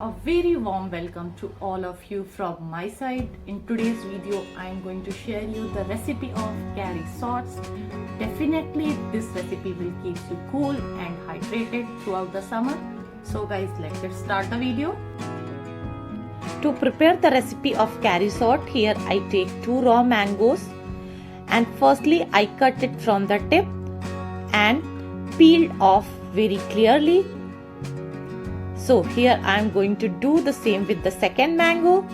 A very warm welcome to all of you from my side. In today's video, I am going to share you the recipe of kaarishots. Definitely this recipe will keep you cool and hydrated throughout the summer. So guys, let's get start the video. To prepare the recipe of kaarishot, here I take 2 raw mangoes and firstly I cut it from the tip and peeled off very clearly. So here I am going to do the same with the second mango.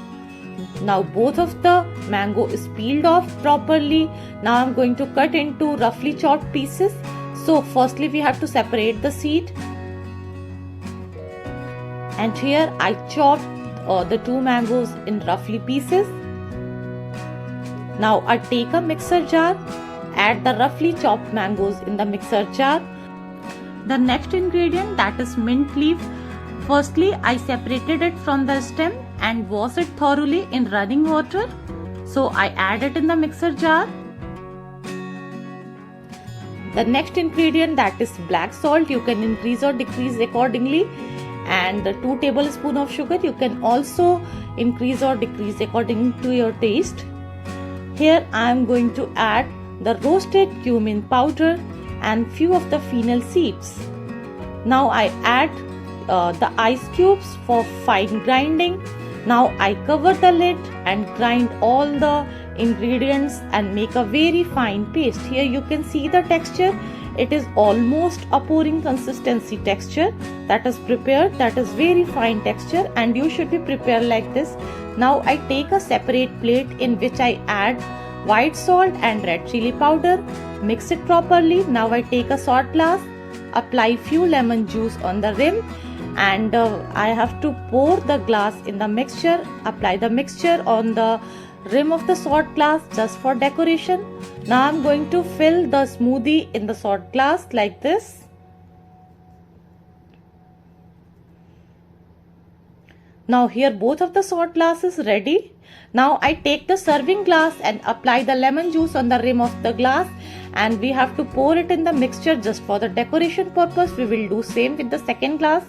Now both of the mango is peeled off properly. Now I am going to cut into roughly chopped pieces. So firstly we have to separate the seed. And here I chopped the 2 mangoes in roughly pieces. Now I take a mixer jar, add the roughly chopped mangoes in the mixer jar. The next ingredient, that is mint leaf. Firstly, I separated it from the stem and wash it thoroughly in running water. So I add it in the mixer jar. The next ingredient, that is black salt. You can increase or decrease accordingly. And 2 tablespoons of sugar. You can also increase or decrease according to your taste. Here I am going to add the roasted cumin powder and few of the fennel seeds. Now I add the ice cubes for fine grinding. Now I cover the lid and grind all the ingredients and make a very fine paste. Here you can see the texture. It is almost a pouring consistency texture that is prepared. That is very fine texture and you should be prepared like this. Now I take a separate plate in which I add white salt and red chilli powder. Mix it properly. Now I take a shot glass, apply few lemon juice on the rim, and I have to pour the glass in the mixture. Apply the mixture on the rim of the shot glass just for decoration. Now I am going to fill the smoothie in the shot glass like this. Now here both of the shot glass is ready. Now I take the serving glass and apply the lemon juice on the rim of the glass, and we have to pour it in the mixture just for the decoration purpose. We will do same with the second glass.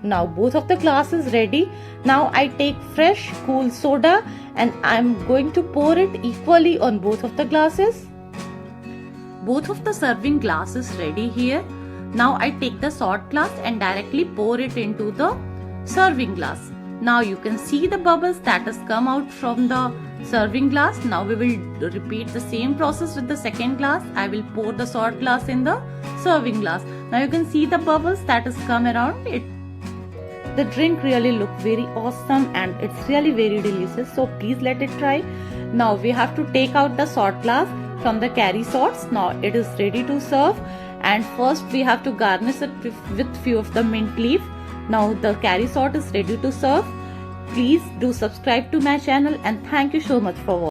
Now both of the glass is ready. Now I take fresh cool soda and I am going to pour it equally on both of the glasses. Both of the serving glass is ready here. Now I take the shot glass and directly pour it into the serving glass. Now you can see the bubbles that has come out from the serving glass. Now we will repeat the same process with the second glass. I will pour the shot glass in the serving glass. Now you can see the bubbles that has come around it. The drink really look very awesome and it's really very delicious. So please let it try. Now we have to take out the shot glass from the kaarishots. Now it is ready to serve. And first we have to garnish it with few of the mint leaf. Now the kaarishot is ready to serve. Please do subscribe to my channel and thank you so much for watching.